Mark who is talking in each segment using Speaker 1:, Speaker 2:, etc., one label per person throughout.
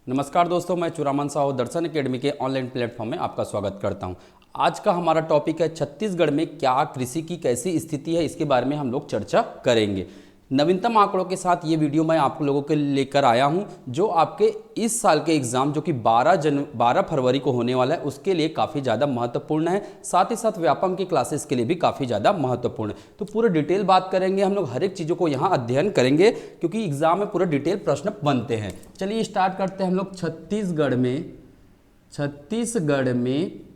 Speaker 1: नमस्कार दोस्तों, मैं चुरामन साहू दर्शन एकेडमी के ऑनलाइन प्लेटफॉर्म में आपका स्वागत करता हूं। आज का हमारा टॉपिक है छत्तीसगढ़ में क्या कृषि की कैसी स्थिति है, इसके बारे में हम लोग चर्चा करेंगे। नवीनतम आंकड़ों के साथ ये वीडियो मैं आप लोगों के लेकर आया हूं, जो आपके इस साल के एग्ज़ाम जो कि 12 फरवरी को होने वाला है उसके लिए काफ़ी ज़्यादा महत्वपूर्ण है। साथ ही साथ व्यापम की क्लासेस के लिए भी काफ़ी ज़्यादा महत्वपूर्ण है। तो पूरे डिटेल बात करेंगे हम लोग, हर एक चीज़ों को यहाँ अध्ययन करेंगे क्योंकि एग्ज़ाम में पूरे डिटेल प्रश्न बनते हैं। चलिए स्टार्ट करते हैं हम लोग। छत्तीसगढ़ में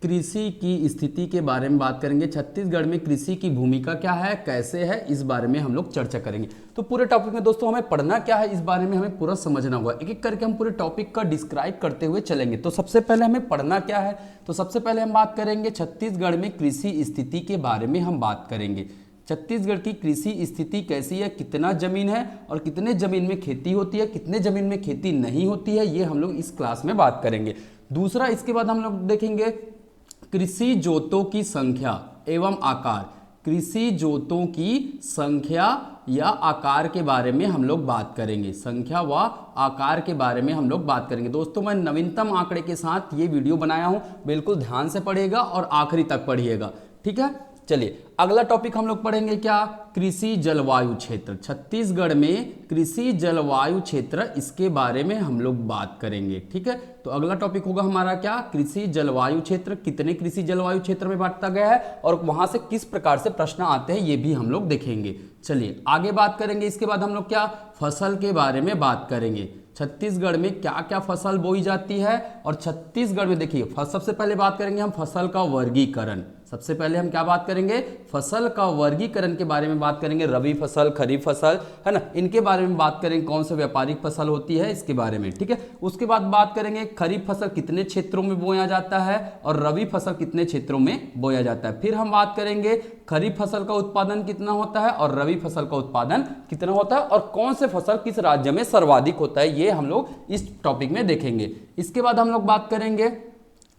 Speaker 1: कृषि की स्थिति के बारे में बात करेंगे। छत्तीसगढ़ में कृषि की भूमिका क्या है, कैसे है, इस बारे में हम लोग चर्चा करेंगे। तो पूरे टॉपिक में दोस्तों हमें पढ़ना क्या है, इस बारे में हमें पूरा समझना होगा। एक एक करके हम पूरे टॉपिक का डिस्क्राइब करते हुए चलेंगे। तो सबसे पहले हमें पढ़ना क्या है, तो सबसे पहले हम बात करेंगे छत्तीसगढ़ में कृषि स्थिति के बारे में हम बात करेंगे। छत्तीसगढ़ की कृषि स्थिति कैसी है, कितना जमीन है और कितने जमीन में खेती होती है, कितने जमीन में खेती नहीं होती है, ये हम लोग इस क्लास में बात करेंगे। दूसरा, इसके बाद हम लोग देखेंगे कृषि जोतों की संख्या एवं आकार। कृषि जोतों की संख्या या आकार के बारे में हम लोग बात करेंगे। संख्या व आकार के बारे में हम लोग बात करेंगे। दोस्तों मैं नवीनतम आंकड़े के साथ ये वीडियो बनाया हूं, बिल्कुल ध्यान से पढ़िएगा और आखिरी तक पढ़िएगा, ठीक है। चलिए अगला टॉपिक हम लोग पढ़ेंगे क्या, कृषि जलवायु क्षेत्र। छत्तीसगढ़ में कृषि जलवायु क्षेत्र, इसके बारे में हम लोग बात करेंगे, ठीक है। तो अगला टॉपिक होगा हमारा क्या, कृषि जलवायु क्षेत्र। कितने कृषि जलवायु क्षेत्र में बांटा गया है और वहां से किस प्रकार से प्रश्न आते हैं, ये भी हम लोग देखेंगे। चलिए आगे बात करेंगे। इसके बाद हम लोग क्या, फसल के बारे में बात करेंगे। छत्तीसगढ़ में क्या क्या फसल बोई जाती है और छत्तीसगढ़ में देखिए सबसे पहले बात करेंगे हम फसल का वर्गीकरण। सबसे पहले हम क्या बात करेंगे, फसल का वर्गीकरण के बारे में बात करेंगे। रबी फसल, खरीफ फसल, है ना, इनके बारे में बात करेंगे। कौन सा व्यापारिक फसल होती है, इसके बारे में, ठीक है। उसके बाद बात करेंगे खरीफ फसल कितने क्षेत्रों में बोया जाता है और रबी फसल कितने क्षेत्रों में बोया जाता है। फिर हम बात करेंगे खरीफ फसल का उत्पादन कितना होता है और रबी फसल का उत्पादन कितना होता है और कौन से फसल किस राज्य में सर्वाधिक होता है, ये हम लोग इस टॉपिक में देखेंगे। इसके बाद हम लोग बात करेंगे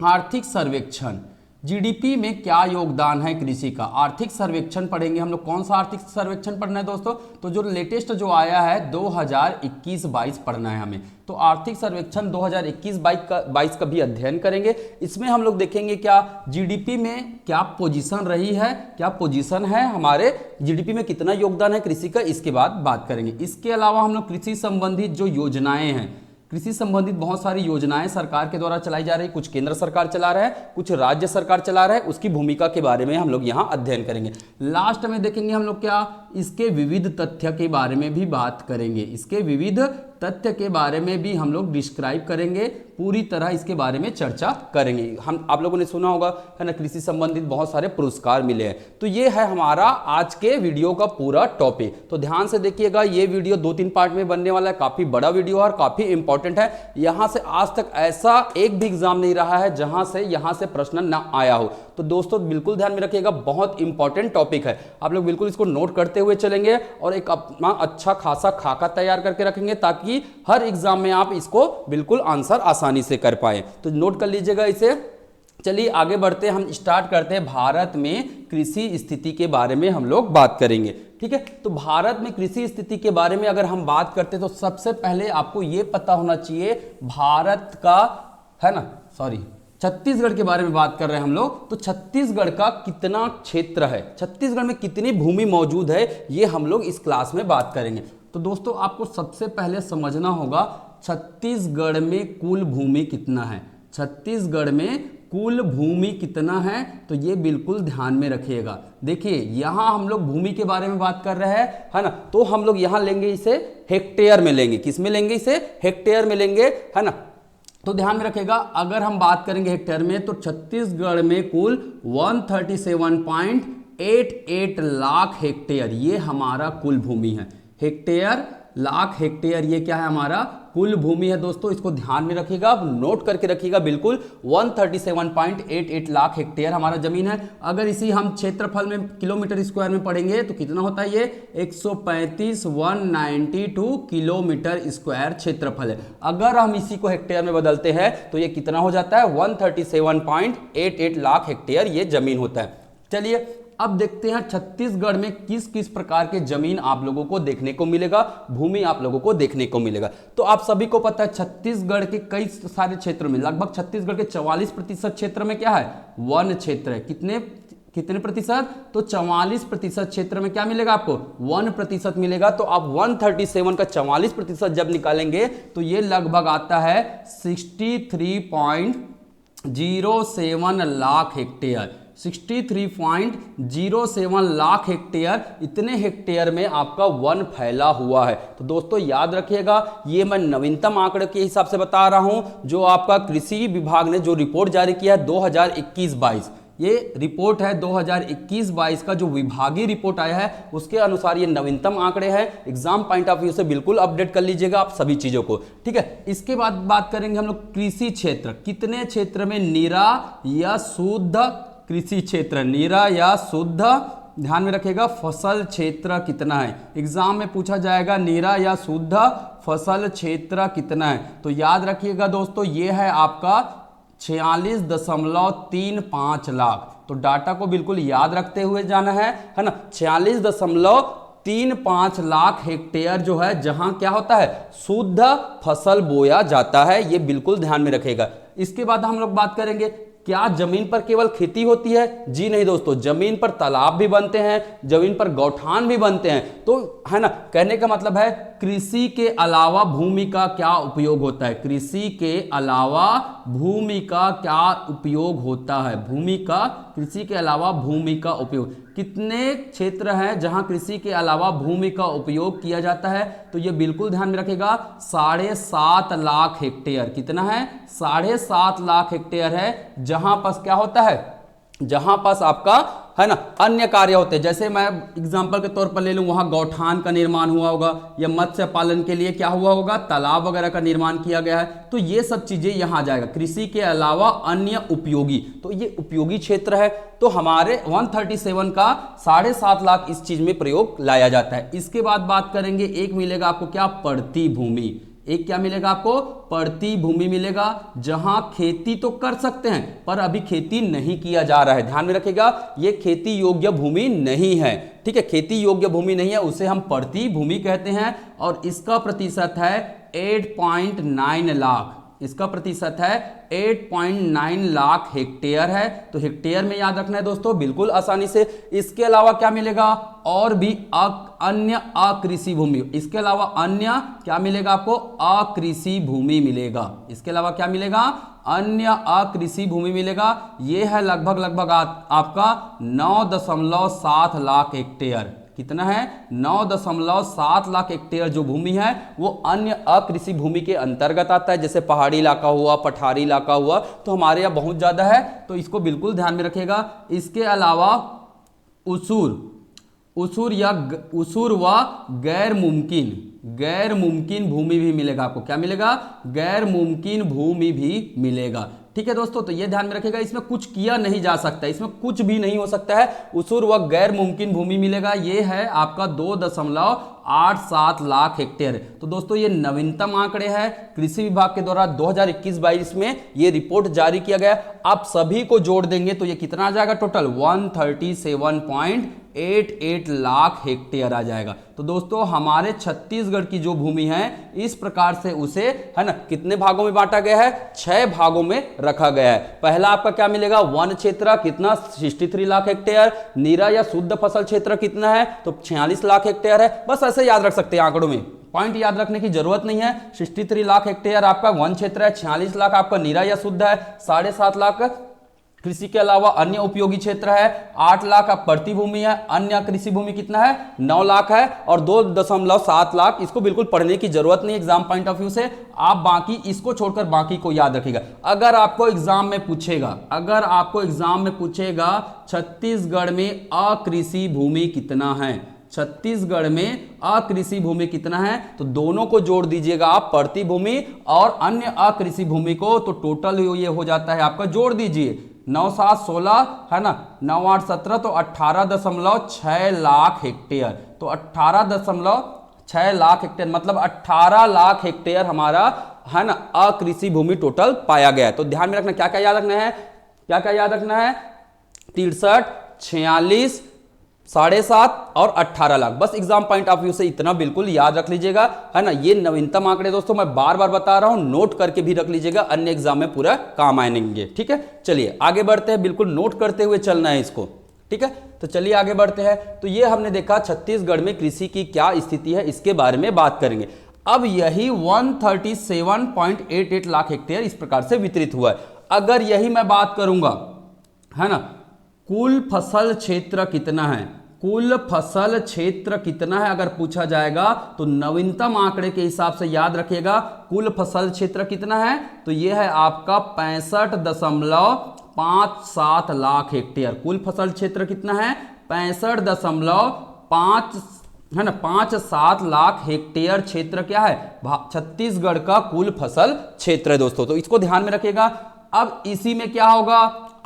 Speaker 1: आर्थिक सर्वेक्षण। जीडीपी में क्या योगदान है कृषि का, आर्थिक सर्वेक्षण पढ़ेंगे हम लोग। कौन सा आर्थिक सर्वेक्षण पढ़ना है दोस्तों, तो जो लेटेस्ट जो आया है 2021-22 पढ़ना है हमें। तो आर्थिक सर्वेक्षण 2021-22 का भी अध्ययन करेंगे। इसमें हम लोग देखेंगे क्या जीडीपी में क्या पोजीशन रही है, क्या पोजीशन है हमारे जीडीपी में, कितना योगदान है कृषि का, इसके बाद बात करेंगे। इसके अलावा हम लोग कृषि संबंधित जो योजनाएं हैं, कृषि संबंधित बहुत सारी योजनाएं सरकार के द्वारा चलाई जा रही, कुछ केंद्र सरकार चला रहा है, कुछ राज्य सरकार चला रहा है, उसकी भूमिका के बारे में हम लोग यहाँ अध्ययन करेंगे। लास्ट में देखेंगे हम लोग क्या, इसके विविध तथ्य के बारे में भी बात करेंगे। इसके विविध तथ्य के बारे में भी हम लोग डिस्क्राइब करेंगे, पूरी तरह इसके बारे में चर्चा करेंगे। हम आप लोगों ने सुना होगा, है ना, कृषि संबंधित बहुत सारे पुरस्कार मिले हैं। तो ये है हमारा आज के वीडियो का पूरा टॉपिक। तो ध्यान से देखिएगा, ये वीडियो 2-3 पार्ट में बनने वाला है, काफी बड़ा वीडियो और काफी इंपॉर्टेंट है। यहां से आज तक ऐसा एक भी एग्जाम नहीं रहा है जहां से यहां से प्रश्न ना आया हो। तो दोस्तों बिल्कुल ध्यान में रखिएगा, बहुत इंपॉर्टेंट टॉपिक है। आप लोग बिल्कुल इसको नोट करते हुए चलेंगे और एक अपना अच्छा खासा खाका तैयार करके रखेंगे ताकि हर एग्जाम में आप इसको बिल्कुल आंसर आसानी से कर पाए। तो नोट कर लीजिएगा इसे। चलिए आगे बढ़ते हैं, हम स्टार्ट करते हैं। भारत में कृषि स्थिति के बारे में हम लोग बात करेंगे, ठीक है। तो भारत में कृषि स्थिति के बारे में अगर हम बात करते हैं तो सबसे पहले आपको यह पता होना चाहिए भारत का, है ना, छत्तीसगढ़ के बारे में बात कर रहे हैं हम लोग। तो छत्तीसगढ़ का कितना क्षेत्र है, छत्तीसगढ़ में कितनी भूमि मौजूद है, ये हम लोग इस क्लास में बात करेंगे। तो दोस्तों आपको सबसे पहले समझना होगा छत्तीसगढ़ में कुल भूमि कितना है। छत्तीसगढ़ में कुल भूमि कितना है, तो ये बिल्कुल ध्यान में रखिएगा। देखिए यहां हम लोग भूमि के बारे में बात कर रहे हैं, है ना, तो हम लोग यहां लेंगे इसे हेक्टेयर में लेंगे। किस में लेंगे इसे, हेक्टेयर में लेंगे, है ना। तो ध्यान में रखिएगा, अगर हम बात करेंगे हेक्टेयर में तो छत्तीसगढ़ में कुल 137.88 लाख हेक्टेयर, ये हमारा कुल भूमि है। हेक्टेयर, लाख हेक्टेयर, ये क्या है, हमारा कुल भूमि है। दोस्तों इसको ध्यान में रखिएगा, नोट करके रखिएगा बिल्कुल। 137.88 लाख हेक्टेयर हमारा जमीन है। अगर इसी हम क्षेत्रफल में किलोमीटर स्क्वायर में पढ़ेंगे तो कितना होता है, ये 192 किलोमीटर स्क्वायर क्षेत्रफल है। अगर हम इसी को हेक्टेयर में बदलते हैं तो ये कितना हो जाता है, 137.88 लाख हेक्टेयर ये जमीन होता है। चलिए अब देखते हैं छत्तीसगढ़ में किस किस प्रकार के जमीन आप लोगों को देखने को मिलेगा, भूमि आप लोगों को देखने को मिलेगा। तो आप सभी को पता है छत्तीसगढ़ के कई सारे क्षेत्रों में, लगभग छत्तीसगढ़ के 44% क्षेत्र में क्या है, वन क्षेत्र है। कितने प्रतिशत, तो 44% क्षेत्र में क्या मिलेगा आपको, 1% मिलेगा। तो आप 137 का 44% जब निकालेंगे तो ये लगभग आता है 63.07 लाख हेक्टेयर। 63.07 लाख हेक्टेयर, इतने हेक्टेयर में आपका वन फैला हुआ है। तो दोस्तों याद रखिएगा, ये मैं नवीनतम आंकड़े के हिसाब से बता रहा हूं, जो आपका कृषि विभाग ने जो रिपोर्ट जारी किया है 2021-22, ये रिपोर्ट है 2021-22 का जो विभागीय रिपोर्ट आया है, उसके अनुसार ये नवीनतम आंकड़े हैं। एग्जाम पॉइंट ऑफ व्यू से बिल्कुल अपडेट कर लीजिएगा आप सभी चीजों को, ठीक है। इसके बाद बात करेंगे हम लोग कृषि क्षेत्र, कितने क्षेत्र में निरा या शुद्ध कृषि क्षेत्र, निरा या शुद्ध, ध्यान में रखिएगा फसल क्षेत्र कितना है, एग्जाम में पूछा जाएगा निरा या शुद्ध फसल क्षेत्र कितना है। तो याद रखिएगा दोस्तों, ये है आपका 46.35 लाख। तो डाटा को बिल्कुल याद रखते हुए जाना है ना। 46.35 लाख हेक्टेयर जो है, जहां क्या होता है, शुद्ध फसल बोया जाता है, ये बिल्कुल ध्यान में रखेगा। इसके बाद हम लोग बात करेंगे, क्या जमीन पर केवल खेती होती है? जी नहीं दोस्तों, जमीन पर तालाब भी बनते हैं, जमीन पर गौठान भी बनते हैं। तो है ना, कहने का मतलब है कृषि के अलावा भूमि का क्या उपयोग होता है, कृषि के अलावा भूमि का क्या उपयोग होता है, भूमि का, कृषि के अलावा भूमि का उपयोग। कितने क्षेत्र हैं जहां कृषि के अलावा भूमि का उपयोग किया जाता है? तो ये बिल्कुल ध्यान में रखेगा, 7.5 लाख हेक्टेयर। कितना है? 7.5 लाख हेक्टेयर है, जहां पास क्या होता है, जहां पास आपका है ना अन्य कार्य होते हैं। जैसे मैं एग्जांपल के तौर पर ले लूं, वहां गौठान का निर्माण हुआ होगा, या मत्स्य पालन के लिए क्या हुआ होगा, तालाब वगैरह का निर्माण किया गया है। तो ये सब चीजें यहां जाएगा, कृषि के अलावा अन्य उपयोगी। तो ये उपयोगी क्षेत्र है। तो हमारे 137 का 7.5 लाख इस चीज में प्रयोग लाया जाता है। इसके बाद बात करेंगे, एक मिलेगा आपको क्या, पड़ती भूमि। एक क्या मिलेगा आपको, पड़ती भूमि मिलेगा, जहां खेती तो कर सकते हैं पर अभी खेती नहीं किया जा रहा है। ध्यान में रखिएगा, ये खेती योग्य भूमि नहीं है, ठीक है, खेती योग्य भूमि नहीं है, उसे हम पड़ती भूमि कहते हैं। और इसका प्रतिशत है 8.9 लाख, इसका प्रतिशत है 8.9 लाख हेक्टेयर है। तो हेक्टेयर में याद रखना है दोस्तों, बिल्कुल आसानी से। इसके अलावा क्या मिलेगा, और भी अन्य अकृषि भूमि। इसके अलावा अन्य क्या मिलेगा आपको, अकृषि भूमि मिलेगा। इसके अलावा क्या मिलेगा, अन्य अकृषि भूमि मिलेगा। यह है लगभग आपका 9.7 लाख हेक्टेयर। कितना है, 9.7 लाख हेक्टेयर जो भूमि है वो अन्य अकृषि भूमि के अंतर्गत आता है। जैसे पहाड़ी इलाका हुआ, पठारी इलाका हुआ, तो हमारे यहाँ बहुत ज्यादा है, तो इसको बिल्कुल ध्यान में रखिएगा। इसके अलावा उसूर व गैर मुमकिन भूमि भी मिलेगा आपको। क्या मिलेगा, गैर मुमकिन भूमि भी मिलेगा। ठीक है दोस्तों, तो ये ध्यान में रखिएगा, इसमें कुछ किया नहीं जा सकता, इसमें कुछ भी नहीं हो सकता है। उसूर व गैर मुमकिन भूमि मिलेगा, ये है आपका 2.87 लाख हेक्टेयर। तो दोस्तों ये नवीनतम आंकड़े हैं, कृषि विभाग के द्वारा 2021-22 में ये रिपोर्ट जारी किया गया। आप सभी को जोड़ देंगे तो ये कितना आ जाएगा, टोटल 137.88 लाख हेक्टेयर आ जाएगा। तो दोस्तों हमारे छत्तीसगढ़ की जो भूमि है, इस प्रकार से उसे है ना कितने भागों में बांटा गया है, 6 भागों में रखा गया है। पहला आपका क्या मिलेगा, वन क्षेत्र कितना, 63 लाख हेक्टेयर। नीरा या शुद्ध फसल क्षेत्र कितना है, तो 46 लाख हेक्टेयर है। बस ऐसे याद रख सकते हैं आंकड़ों में, पॉइंट याद रखने की जरूरत नहीं है। 63 लाख हेक्टेयर आपका वन क्षेत्र है, 46 लाख आपका नीरा या शुद्ध है, 7.5 लाख कृषि के अलावा अन्य उपयोगी क्षेत्र है, 8 लाख आप पड़ती भूमि है, अन्य कृषि भूमि कितना है, 9 लाख है, और 2.7 लाख, इसको बिल्कुल पढ़ने की जरूरत नहीं एग्जाम पॉइंट ऑफ व्यू से। आप बाकी इसको छोड़कर बाकी को याद रखिएगा। अगर आपको एग्जाम में पूछेगा छत्तीसगढ़ में अकृषि भूमि कितना है, छत्तीसगढ़ में अकृषि भूमि कितना है, तो दोनों को जोड़ दीजिएगा आप, पड़ती भूमि और अन्य अकृषि भूमि को, तो टोटल ये हो जाता है आपका, जोड़ दीजिए 9-7-16 है ना, 9-8-17, तो 18.6 लाख हेक्टेयर। तो 18.6 लाख हेक्टेयर मतलब 18 लाख हेक्टेयर हमारा है ना अकृषि भूमि टोटल पाया गया है। तो ध्यान में रखना, क्या क्या याद रखना है, 63, 46, 7.5 और 18 लाख। बस एग्जाम पॉइंट ऑफ व्यू से इतना बिल्कुल याद रख लीजिएगा, है ना। ये नवीनतम आंकड़े दोस्तों मैं बार बार बता रहा हूं, नोट करके भी रख लीजिएगा, अन्य एग्जाम में पूरा काम आएंगे। ठीक है, चलिए आगे बढ़ते हैं, बिल्कुल नोट करते हुए चलना है इसको। ठीक है, तो चलिए आगे बढ़ते हैं। तो ये हमने देखा छत्तीसगढ़ में कृषि की क्या स्थिति है, इसके बारे में बात करेंगे। अब यही 137.88 लाख हेक्टेयर इस प्रकार से वितरित हुआ है। अगर यही मैं बात करूंगा, है ना, कुल फसल क्षेत्र कितना है, कुल फसल क्षेत्र कितना है अगर पूछा जाएगा तो नवीनतम आंकड़े के हिसाब से याद रखिएगा, कुल फसल क्षेत्र कितना है, तो यह है आपका 65.57 लाख हेक्टेयर। कुल फसल क्षेत्र कितना है, 65.5 है ना 57 लाख हेक्टेयर क्षेत्र क्या है, छत्तीसगढ़ का कुल फसल क्षेत्र है दोस्तों। तो इसको ध्यान में रखिएगा। अब इसी में क्या होगा,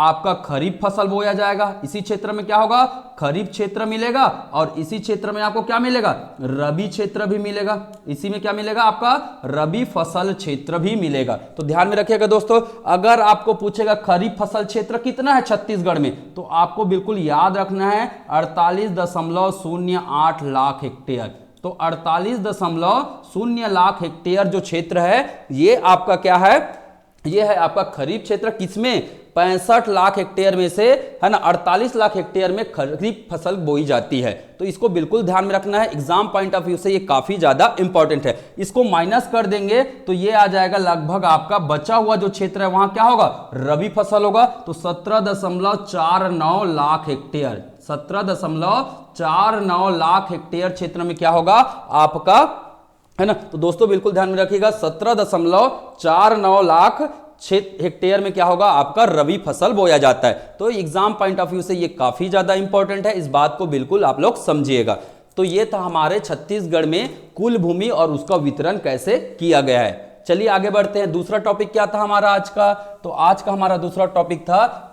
Speaker 1: आपका खरीफ फसल बोया जाएगा, इसी क्षेत्र में क्या होगा, खरीफ क्षेत्र मिलेगा, और इसी क्षेत्र में आपको क्या मिलेगा, रबी क्षेत्र भी मिलेगा। इसी में क्या मिलेगा, आपका रबी फसल क्षेत्र भी मिलेगा। तो ध्यान में रखिएगा दोस्तों, अगर आपको पूछेगा खरीफ फसल क्षेत्र कितना है छत्तीसगढ़ में, तो आपको बिल्कुल याद रखना है 48.08 लाख हेक्टेयर। तो 48.0 लाख हेक्टेयर जो क्षेत्र है, ये आपका क्या है, ये है आपका खरीफ क्षेत्र। किसमें, 65 लाख हेक्टेयर में से, है ना, 48 लाख हेक्टेयर में खरीफ फसल बोई जाती है। तो इसको बिल्कुल ध्यान में रखना है, एग्जाम पॉइंट ऑफ व्यू से ये काफी ज्यादा इंपॉर्टेंट है। इसको माइनस कर देंगे तो ये आ जाएगा लगभग आपका बचा हुआ जो क्षेत्र है वहां क्या होगा, रबी फसल होगा। तो 17.49 लाख हेक्टेयर, 17.49 लाख हेक्टेयर क्षेत्र में क्या होगा आपका, है ना। तो दोस्तों बिल्कुल ध्यान में रखिएगा, 17.49 लाख हेक्टेयर में क्या होगा, आपका रबी फसल बोया जाता है। तो एग्जाम पॉइंट ऑफ व्यू से ये काफी ज्यादा इंपॉर्टेंट है, इस बात को बिल्कुल आप लोग समझिएगा। तो ये था हमारे छत्तीसगढ़ में कुल भूमि और उसका वितरण कैसे किया गया है। चलिए आगे बढ़ते हैं। दूसरा टॉपिक क्या था हमारा आज का, तो आज का हमारा दूसरा टॉपिक था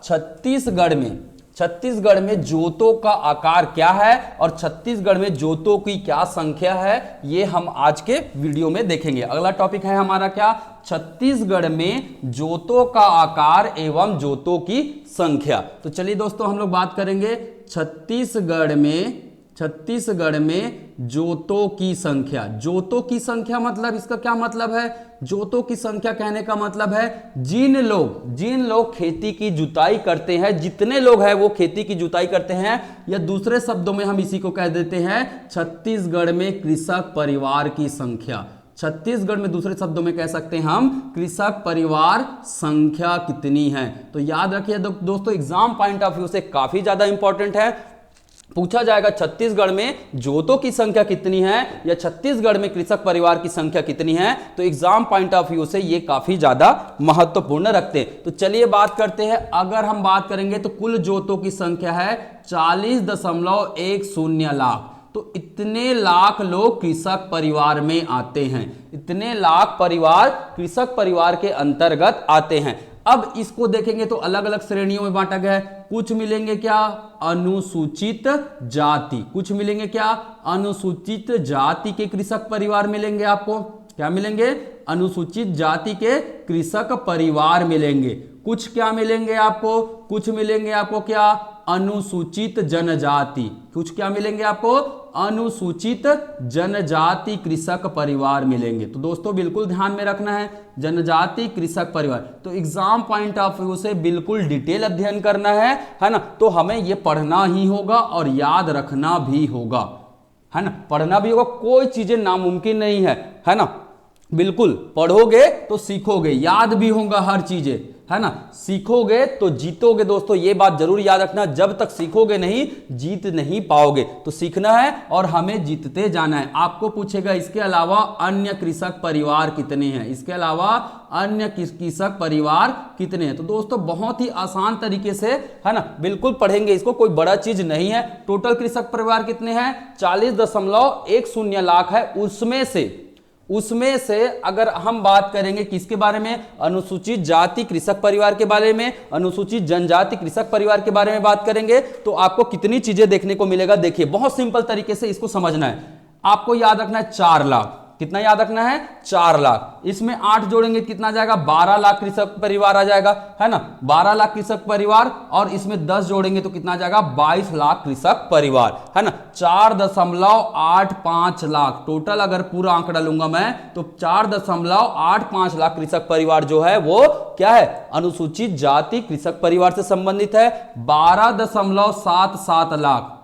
Speaker 1: छत्तीसगढ़ में जोतों का आकार क्या है और छत्तीसगढ़ में जोतों की क्या संख्या है, ये हम आज के वीडियो में देखेंगे। अगला टॉपिक है हमारा क्या, छत्तीसगढ़ में जोतों का आकार एवं जोतों की संख्या। तो चलिए दोस्तों हम लोग बात करेंगे छत्तीसगढ़ में जोतों की संख्या। जोतों की संख्या मतलब इसका क्या मतलब है, जोतों की संख्या कहने का मतलब है जिन लोग खेती की जुताई करते हैं, जितने लोग हैं वो खेती की जुताई करते हैं, या दूसरे शब्दों में हम इसी को कह देते हैं छत्तीसगढ़ में कृषक परिवार की संख्या। छत्तीसगढ़ में दूसरे शब्दों में कह सकते हैं हम कृषक परिवार संख्या कितनी है। तो याद रखिए दोस्तों, एग्जाम पॉइंट ऑफ व्यू से काफी ज्यादा इंपॉर्टेंट है। पूछा जाएगा छत्तीसगढ़ में जोतों की संख्या कितनी है या छत्तीसगढ़ में कृषक परिवार की संख्या कितनी है, तो एग्जाम पॉइंट ऑफ व्यू से ये काफी ज्यादा महत्वपूर्ण रखते हैं। तो चलिए बात करते हैं। अगर हम बात करेंगे तो कुल जोतों की संख्या है 40.10 लाख। तो इतने लाख लोग कृषक परिवार में आते हैं, इतने लाख परिवार कृषक परिवार के अंतर्गत आते हैं। अब इसको देखेंगे तो अलग अलग श्रेणियों में बांटा गया है। कुछ मिलेंगे क्या, अनुसूचित जाति, कुछ मिलेंगे क्या, अनुसूचित जाति के कृषक परिवार मिलेंगे आपको। क्या मिलेंगे, अनुसूचित जाति के कृषक परिवार मिलेंगे। कुछ क्या मिलेंगे आपको, कुछ मिलेंगे आपको क्या, अनुसूचित जनजाति। कुछ क्या मिलेंगे आपको, अनुसूचित जनजाति कृषक परिवार मिलेंगे। तो दोस्तों बिल्कुल ध्यान में रखना है, जनजाति कृषक परिवार। तो एग्जाम पॉइंट ऑफ व्यू से बिल्कुल डिटेल अध्ययन करना है ना। तो हमें ये पढ़ना ही होगा और याद रखना भी होगा, है ना, पढ़ना भी होगा। कोई चीजें नामुमकिन नहीं है ना। बिल्कुल पढ़ोगे तो सीखोगे, याद भी होगा हर चीजें, है ना। सीखोगे तो जीतोगे दोस्तों, ये बात जरूर याद रखना। जब तक सीखोगे नहीं जीत नहीं पाओगे। तो सीखना है और हमें जीतते जाना है। आपको पूछेगा इसके अलावा अन्य कृषक परिवार कितने हैं, इसके अलावा अन्य कृषक परिवार कितने हैं। तो दोस्तों बहुत ही आसान तरीके से, है ना, बिल्कुल पढ़ेंगे इसको, कोई बड़ा चीज नहीं है। टोटल कृषक परिवार कितने हैं, 40.10 लाख है। उसमें से अगर हम बात करेंगे किसके बारे में, अनुसूचित जाति कृषक परिवार के बारे में, अनुसूचित जनजाति कृषक परिवार के बारे में बात करेंगे, तो आपको कितनी चीजें देखने को मिलेगा। देखिए बहुत सिंपल तरीके से इसको समझना है। आपको याद रखना है 4 लाख। कितना याद रखना है, 4 लाख। इसमें 8 जोड़ेंगे कितना जाएगा, 12 लाख कृषक परिवार आ जाएगा, है ना, 12 लाख कृषक परिवार। और इसमें 10 जोड़ेंगे तो कितना जाएगा, 22 लाख कृषक परिवार, है ना। 4.85 लाख टोटल अगर पूरा आंकड़ा लूंगा मैं तो 4.85 लाख कृषक परिवार जो है वो क्या है, अनुसूचित जाति कृषक परिवार से संबंधित है। 12.77 लाख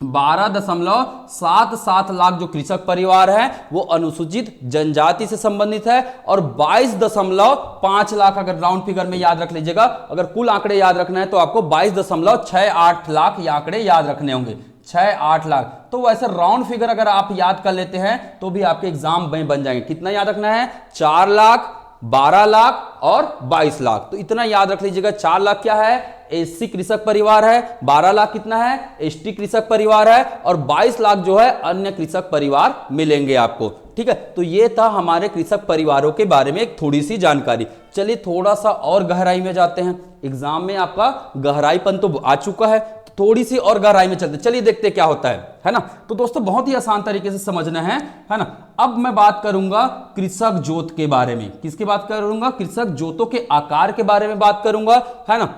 Speaker 1: 12.77 लाख जो कृषक परिवार है वो अनुसूचित जनजाति से संबंधित है। और 22.5 लाख अगर राउंड फिगर में याद रख लीजिएगा, अगर कुल आंकड़े याद रखना है तो आपको 22.68 लाख ये आंकड़े याद रखने होंगे, 6-8 लाख। तो वैसे राउंड फिगर अगर आप याद कर लेते हैं तो भी आपके एग्जाम में बन जाएंगे। कितना याद रखना है, 4 लाख, 12 लाख और 22 लाख। तो इतना याद रख लीजिएगा। 4 लाख क्या है, एससी कृषक परिवार है, 12 लाख कितना है, एसटी कृषक परिवार है, और 22 लाख जो है अन्य कृषक परिवार मिलेंगे आपको। ठीक है, तो ये था हमारे कृषक परिवारों के बारे में एक थोड़ी सी जानकारी। चलिए थोड़ा सा और गहराई में जाते हैं। एग्जाम में आपका गहराईपन तो आ चुका है, थोड़ी सी और गहराई में चलते, चलिए देखते क्या होता है ना। तो दोस्तों बहुत ही आसान तरीके से समझना है ना। अब मैं बात करूंगा कृषक जोत के बारे में। किसकी बात करूंगा, कृषक जोतों के आकार के बारे में बात करूंगा, है ना।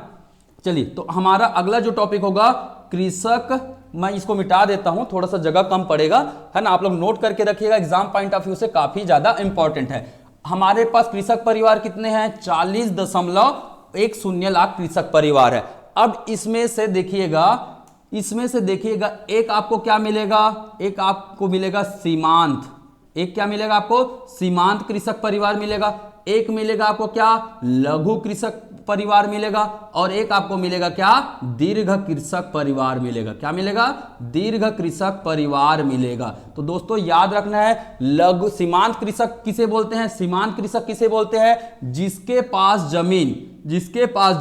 Speaker 1: चलिए तो हमारा अगला जो टॉपिक होगा कृषक, मैं इसको मिटा देता हूं, थोड़ा सा जगह कम पड़ेगा, है ना। आप लोग नोट करके रखिएगा, एग्जाम पॉइंट ऑफ व्यू से काफी ज्यादा इंपॉर्टेंट है। हमारे पास कृषक परिवार कितने हैं, 40.10 लाख कृषक परिवार है। अब इसमें से देखिएगा एक आपको क्या मिलेगा, एक आपको मिलेगा सीमांत, एक क्या मिलेगा आपको, सीमांत कृषक परिवार मिलेगा। एक मिलेगा आपको क्या, लघु कृषक परिवार मिलेगा। और एक आपको मिलेगा क्या, दीर्घ कृषक परिवार मिलेगा। क्या मिलेगा, दीर्घ कृषक परिवार मिलेगा। तो दोस्तों याद रखना है, लघु सीमांत कृषक किसे बोलते हैं, सीमांत कृषक किसे बोलते हैं, जिसके पास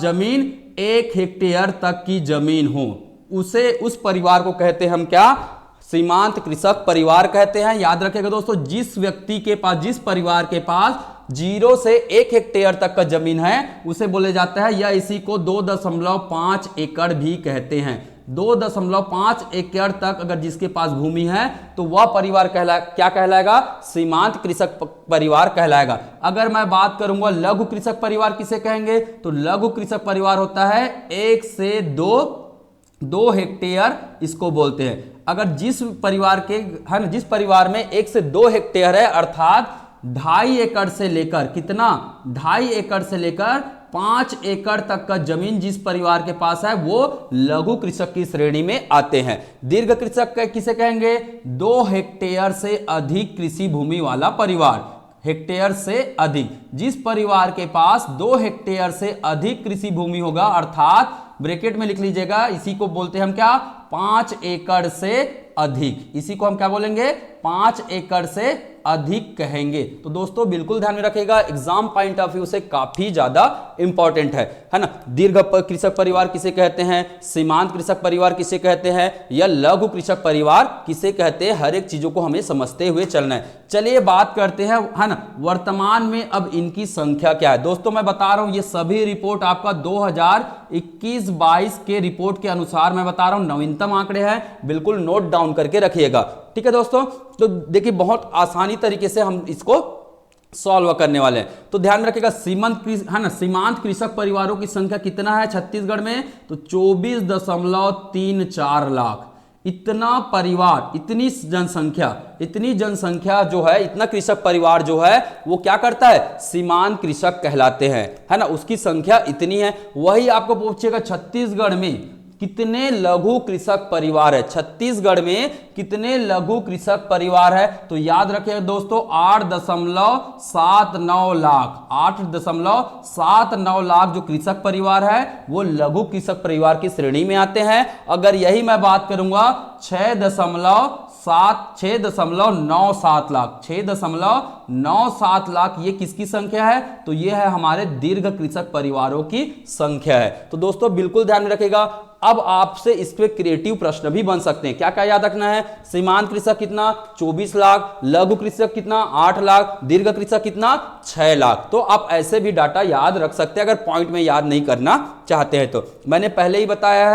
Speaker 1: जमीन 1 हेक्टेयर तक की जमीन हो, उसे, उस परिवार को कहते हैं हम क्या, सीमांत कृषक परिवार कहते हैं। याद रखिएगा दोस्तों, जिस व्यक्ति के पास, जिस परिवार के पास 0 से 1 हेक्टेयर तक का जमीन है उसे बोले जाता है, या इसी को 2.5 एकड़ भी कहते हैं। 2.5 एकड़ तक अगर जिसके पास भूमि है तो वह परिवार क्या कहलाएगा, सीमांत कृषक परिवार कहलाएगा। अगर मैं बात करूंगा लघु कृषक परिवार किसे कहेंगे, तो लघु कृषक परिवार होता है 1 से 2 हेक्टेयर, इसको बोलते हैं। अगर जिस परिवार के, है ना, जिस परिवार में 1 से 2 हेक्टेयर है, अर्थात 2.5 एकड़ से लेकर कितना, 2.5 एकड़ से लेकर 5 एकड़ तक का जमीन जिस परिवार के पास है वो लघु कृषक की श्रेणी में आते हैं। दीर्घ कृषक किसे कहेंगे, 2 हेक्टेयर से अधिक कृषि भूमि वाला परिवार। हेक्टेयर से अधिक, जिस परिवार के पास 2 हेक्टेयर से अधिक कृषि भूमि होगा, अर्थात ब्रैकेट में लिख लीजिएगा, इसी को बोलते हैं हम क्या, 5 एकड़ से अधिक। इसी को हम क्या बोलेंगे, 5 एकड़ से अधिक कहेंगे। तो दोस्तों बिल्कुल ध्यान में रखिएगा, एग्जाम पॉइंट ऑफ व्यू से काफी ज्यादा इंपॉर्टेंट है ना। दीर्घ कृषक परिवार किसे कहते हैं, सीमांत कृषक परिवार किसे कहते हैं, या लघु कृषक परिवार किसे कहते हैं, हर एक चीजों को हमें समझते हुए चलना है। चलिए बात करते हैं, है ना, वर्तमान में अब इनकी संख्या क्या है। दोस्तों मैं बता रहा हूं, ये सभी रिपोर्ट आपका 2021-22 के रिपोर्ट के अनुसार मैं बता रहा हूं, नवीनतम आंकड़े हैं, बिल्कुल नोट डाउन करके रखिएगा। ठीक है दोस्तों, तो देखिए बहुत आसानी तरीके से हम इसको सॉल्व करने वाले हैं। तो ध्यान में रखिएगा, सीमांत कृषक परिवारों की संख्या कितना है छत्तीसगढ़ में, तो 24.34 लाख। इतना परिवार, इतनी जनसंख्या जो है, इतना कृषक परिवार जो है वो क्या करता है, सीमांत कृषक कहलाते हैं, है ना। उसकी संख्या इतनी है। वही आपको पूछेगा छत्तीसगढ़ में कितने लघु कृषक परिवार है, छत्तीसगढ़ में कितने लघु कृषक परिवार है, तो याद रखिए दोस्तों 8.79 लाख। 8.79 लाख जो कृषक परिवार है वो लघु कृषक परिवार की श्रेणी में आते हैं। अगर यही मैं बात करूंगा 6.97 लाख, 6.97 लाख ये किसकी संख्या है, तो ये है हमारे दीर्घ कृषक परिवारों की संख्या है। तो दोस्तों बिल्कुल ध्यान में रखिएगा। अब आपसे इस पे क्रिएटिव प्रश्न भी बन सकते हैं। क्या क्या याद रखना है, सीमांत कृषक कितना 24 लाख, लघु कृषक कितना 8 लाख, दीर्घ कृषक कितना 6 लाख। तो आप ऐसे भी डाटा याद रख सकते हैं अगर पॉइंट में याद नहीं करना चाहते हैं तो। मैंने पहले ही बताया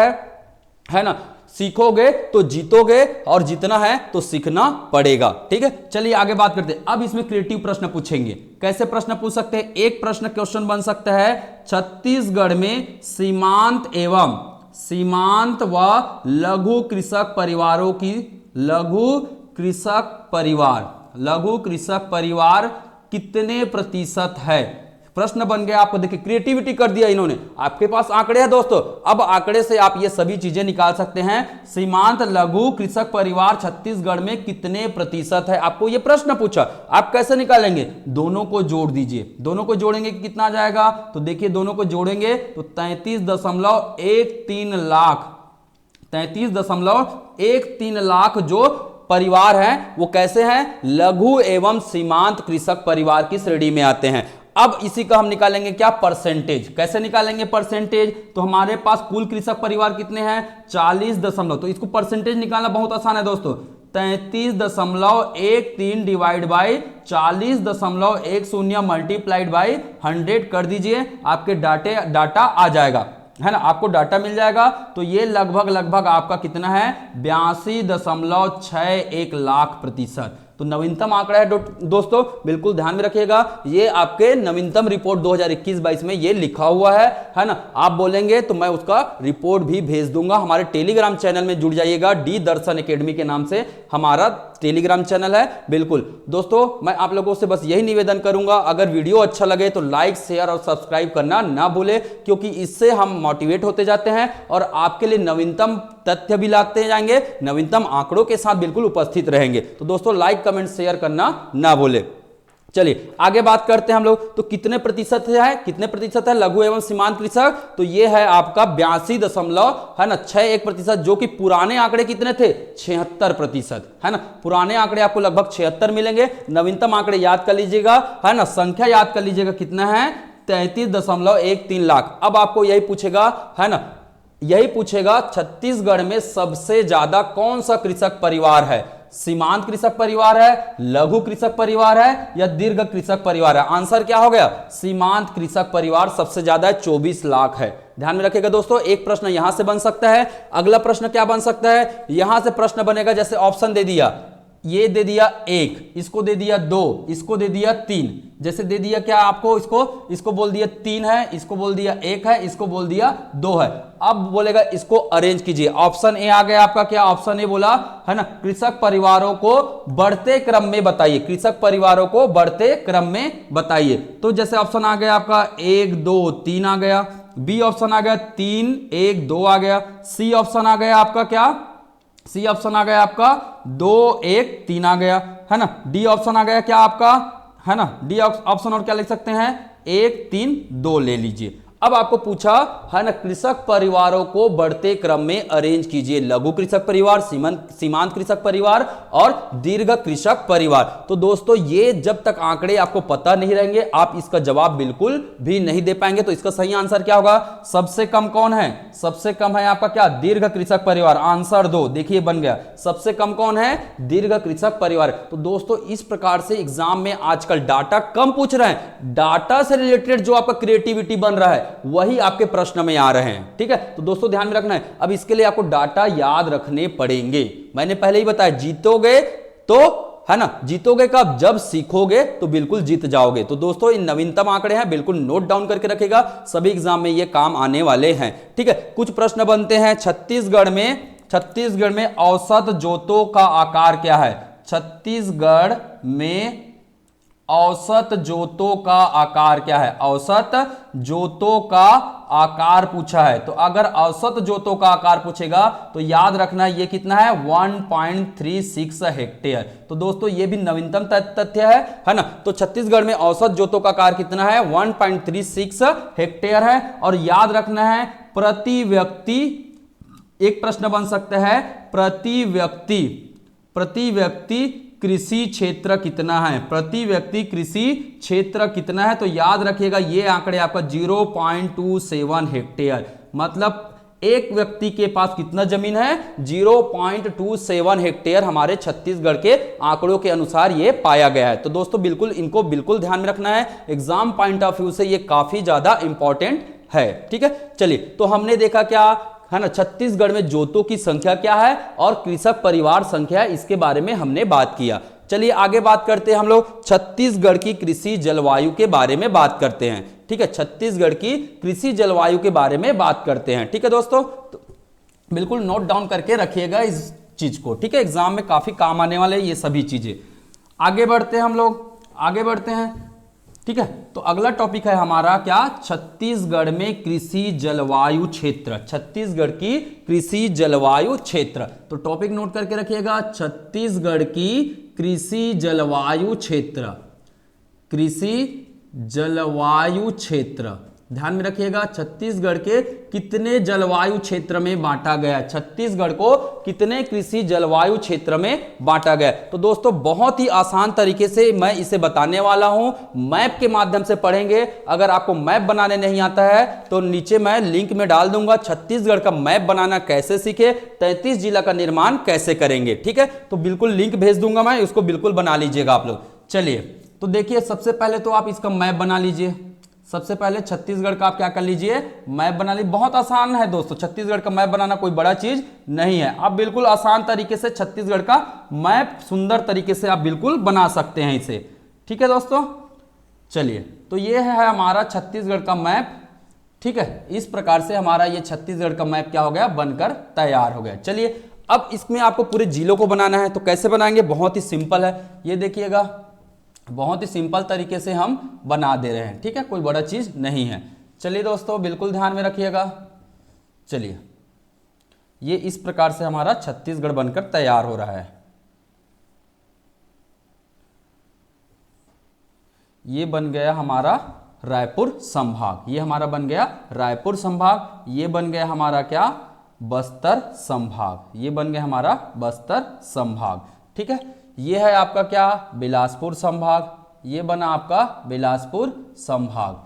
Speaker 1: है ना, सीखोगे तो जीतोगे और जीतना है तो सीखना पड़ेगा। ठीक है, चलिए आगे बात करते हैं। अब इसमें क्रिएटिव प्रश्न पूछेंगे। कैसे प्रश्न पूछ सकते हैं? एक प्रश्न क्वेश्चन बन सकता है, छत्तीसगढ़ में सीमांत व लघु कृषक परिवारों की लघु कृषक परिवार कितने प्रतिशत है? प्रश्न बन गया आपको। देखिए क्रिएटिविटी कर दिया इन्होंने। आपके पास आंकड़े हैं दोस्तों, अब आंकड़े से आप ये सभी चीजें निकाल सकते हैं। सीमांत लघु कृषक परिवार छत्तीसगढ़ में कितने प्रतिशत है, आपको ये प्रश्न पूछा। आप कैसे निकालेंगे? दोनों को जोड़ दीजिए। दोनों को जोड़ेंगे कि कितना जाएगा? तो देखिए दोनों को जोड़ेंगे तो 33.13 लाख 33.13 लाख जो परिवार हैं वो कैसे हैं? लघु एवं सीमांत कृषक परिवार की श्रेणी में आते हैं। अब इसी का हम निकालेंगे क्या? परसेंटेज। कैसे निकालेंगे परसेंटेज? तो हमारे पास कुल कृषक परिवार कितने हैं? 40 तो इसको परसेंटेज निकालना बहुत आसान है दोस्तों। 33.13 डिवाइड बाई 40.10 मल्टीप्लाइड बाई 100 कर दीजिए, आपके डाटा आ जाएगा, है ना, आपको डाटा मिल जाएगा। तो ये लगभग आपका कितना है? 82.61 लाख प्रतिशत। तो नवीनतम आंकड़ा है दोस्तों, बिल्कुल ध्यान में रखिएगा। ये आपके नवीनतम रिपोर्ट 2021-22 में ये लिखा हुआ है ना। आप बोलेंगे तो मैं उसका रिपोर्ट भी भेज दूंगा। हमारे टेलीग्राम चैनल में जुड़ जाइएगा, डी दर्शन एकेडमी के नाम से हमारा टेलीग्राम चैनल है। बिल्कुल दोस्तों, मैं आप लोगों से बस यही निवेदन करूंगा, अगर वीडियो अच्छा लगे तो लाइक, शेयर और सब्सक्राइब करना ना भूले, क्योंकि इससे हम मोटिवेट होते जाते हैं और आपके लिए नवीनतम तथ्य भी लाते जाएंगे, नवीनतम आंकड़ों के साथ बिल्कुल उपस्थित रहेंगे। तो दोस्तों लाइक, कमेंट, शेयर करना ना भूले। चलिए आगे बात करते हैं हम लोग। तो कितने प्रतिशत है लघु एवं सीमांत कृषक? तो ये है आपका 82.61%, जो कि पुराने आंकड़े कितने थे? 76%, है ना। पुराने आंकड़े आपको लगभग 76 मिलेंगे। नवीनतम आंकड़े याद कर लीजिएगा, है ना, संख्या याद कर लीजिएगा, कितना है? 33.13 लाख। अब आपको यही पूछेगा, है ना, यही पूछेगा छत्तीसगढ़ में सबसे ज्यादा कौन सा कृषक परिवार है? सीमांत कृषक परिवार है, लघु कृषक परिवार है या दीर्घ कृषक परिवार है? आंसर क्या हो गया? सीमांत कृषक परिवार सबसे ज्यादा है, 24 लाख है। ध्यान में रखिएगा दोस्तों। एक प्रश्न यहां से बन सकता है। अगला प्रश्न क्या बन सकता है? यहां से प्रश्न बनेगा, जैसे ऑप्शन दे दिया, ये दे दिया 1, इसको दे दिया 2, इसको दे दिया 3, जैसे दे दिया क्या आपको? इसको बोल दिया 3 है, इसको बोल दिया 1 है, इसको बोल दिया 2 है। अब बोलेगा इसको अरेंज कीजिए। ऑप्शन ए आ गया आपका, क्या ऑप्शन ए बोला, है ना, कृषक परिवारों को बढ़ते क्रम में बताइए। कृषक परिवारों को बढ़ते क्रम में बताइए। तो जैसे ऑप्शन आ गया आपका 1 2 3 आ गया, बी ऑप्शन आ गया 3 1 2 आ गया, सी ऑप्शन आ गया आपका क्या? सी ऑप्शन आ गया आपका 2 1 3 आ गया, है ना। डी ऑप्शन आ गया क्या आपका, है ना, डी ऑप्शन और क्या लिख सकते हैं? 1 3 2 ले लीजिए। अब आपको पूछा, है ना, कृषक परिवारों को बढ़ते क्रम में अरेंज कीजिए। लघु कृषक परिवार, सीमांत कृषक परिवार और दीर्घ कृषक परिवार। तो दोस्तों ये जब तक आंकड़े आपको पता नहीं रहेंगे आप इसका जवाब बिल्कुल भी नहीं दे पाएंगे। तो इसका सही आंसर क्या होगा? सबसे कम कौन है? सबसे कम है आपका क्या? दीर्घ कृषक परिवार। आंसर 2 देखिए बन गया। सबसे कम कौन है? दीर्घ कृषक परिवार। तो दोस्तों इस प्रकार से एग्जाम में आजकल डाटा कम पूछ रहे हैं, डाटा से रिलेटेड जो आपका क्रिएटिविटी बन रहा है वही आपके प्रश्न में आ रहे हैं। ठीक है, तो दोस्तों ध्यान में रखना है। अब इसके लिए आपको डाटा याद रखने पड़ेंगे। मैंने पहले ही बताया, जीतोगे तो, है ना, जीतोगे कब? जब सीखोगे तो बिल्कुल जीत जाओगे। तो दोस्तों इन नवीनतम आंकड़े हैं, बिल्कुल नोट डाउन करके रखेगा, सभी एग्जाम में ये काम आने वाले हैं। ठीक है, कुछ प्रश्न बनते हैं। छत्तीसगढ़ में औसत जोतों का आकार क्या है? छत्तीसगढ़ में औसत जोतों का आकार क्या है? औसत जोतों का आकार पूछा है। तो अगर औसत जोतों का आकार पूछेगा तो याद रखना ये कितना है? 1.36 हेक्टेयर। तो दोस्तों ये भी नवीनतम तथ्य है ना। तो छत्तीसगढ़ में औसत जोतों का आकार कितना है? 1.36 हेक्टेयर है। और याद रखना है प्रति व्यक्ति, एक प्रश्न बन सकता है, प्रति व्यक्ति कृषि क्षेत्र कितना है? प्रति व्यक्ति कृषि क्षेत्र कितना है? तो याद रखिएगा ये आंकड़े आपका 0.27 हेक्टेयर, मतलब एक व्यक्ति के पास कितना जमीन है? 0.27 हेक्टेयर हमारे छत्तीसगढ़ के आंकड़ों के अनुसार ये पाया गया है। तो दोस्तों बिल्कुल इनको बिल्कुल ध्यान में रखना है, एग्जाम पॉइंट ऑफ व्यू से ये काफी ज्यादा इंपॉर्टेंट है। ठीक है, चलिए तो हमने देखा क्या, है ना, छत्तीसगढ़ में जोतों की संख्या क्या है और कृषक परिवार संख्या है, इसके बारे में हमने बात किया। चलिए आगे बात करते हैं हम लोग छत्तीसगढ़ की कृषि जलवायु के बारे में बात करते हैं। ठीक है, छत्तीसगढ़ की कृषि जलवायु के बारे में बात करते हैं। ठीक है दोस्तों, तो बिल्कुल नोट डाउन करके रखिएगा इस चीज को। ठीक है, एग्जाम में काफी काम आने वाले ये सभी चीजें। आगे बढ़ते हैं हम लोग, आगे बढ़ते हैं। ठीक है, तो अगला टॉपिक है हमारा क्या, छत्तीसगढ़ में कृषि जलवायु क्षेत्र, छत्तीसगढ़ की कृषि जलवायु क्षेत्र। तो टॉपिक नोट करके रखिएगा, छत्तीसगढ़ की कृषि जलवायु क्षेत्र, कृषि जलवायु क्षेत्र। ध्यान में रखिएगा, छत्तीसगढ़ के कितने जलवायु क्षेत्र में बांटा गया, छत्तीसगढ़ को कितने कृषि जलवायु क्षेत्र में बांटा गया। तो दोस्तों बहुत ही आसान तरीके से मैं इसे बताने वाला हूं, मैप के माध्यम से पढ़ेंगे। अगर आपको मैप बनाने नहीं आता है तो नीचे मैं लिंक में डाल दूंगा, छत्तीसगढ़ का मैप बनाना कैसे सीखे, 33 जिला का निर्माण कैसे करेंगे। ठीक है, तो बिल्कुल लिंक भेज दूंगा मैं, उसको बिल्कुल बना लीजिएगा आप लोग। चलिए तो देखिए, सबसे पहले तो आप इसका मैप बना लीजिए। सबसे पहले छत्तीसगढ़ का आप क्या कर लीजिए, मैप बना लीजिए। बहुत आसान है दोस्तों, छत्तीसगढ़ का मैप बनाना कोई बड़ा चीज नहीं है। आप बिल्कुल आसान तरीके से छत्तीसगढ़ का मैप सुंदर तरीके से आप बिल्कुल बना सकते हैं इसे। ठीक है दोस्तों, चलिए तो ये है हमारा छत्तीसगढ़ का मैप। ठीक है, इस प्रकार से हमारा ये छत्तीसगढ़ का मैप क्या हो गया, बनकर तैयार हो गया। चलिए अब इसमें आपको पूरे जिलों को बनाना है, तो कैसे बनाएंगे, बहुत ही सिंपल है। ये देखिएगा, बहुत ही सिंपल तरीके से हम बना दे रहे हैं। ठीक है, कोई बड़ा चीज नहीं है। चलिए दोस्तों बिल्कुल ध्यान में रखिएगा। चलिए ये इस प्रकार से हमारा छत्तीसगढ़ बनकर तैयार हो रहा है। ये बन गया हमारा रायपुर संभाग, ये हमारा बन गया रायपुर संभाग। ये बन गया हमारा क्या, बस्तर संभाग, ये बन गया हमारा बस्तर संभाग। ठीक है, ये है आपका क्या, बिलासपुर संभाग, ये बना आपका बिलासपुर संभाग।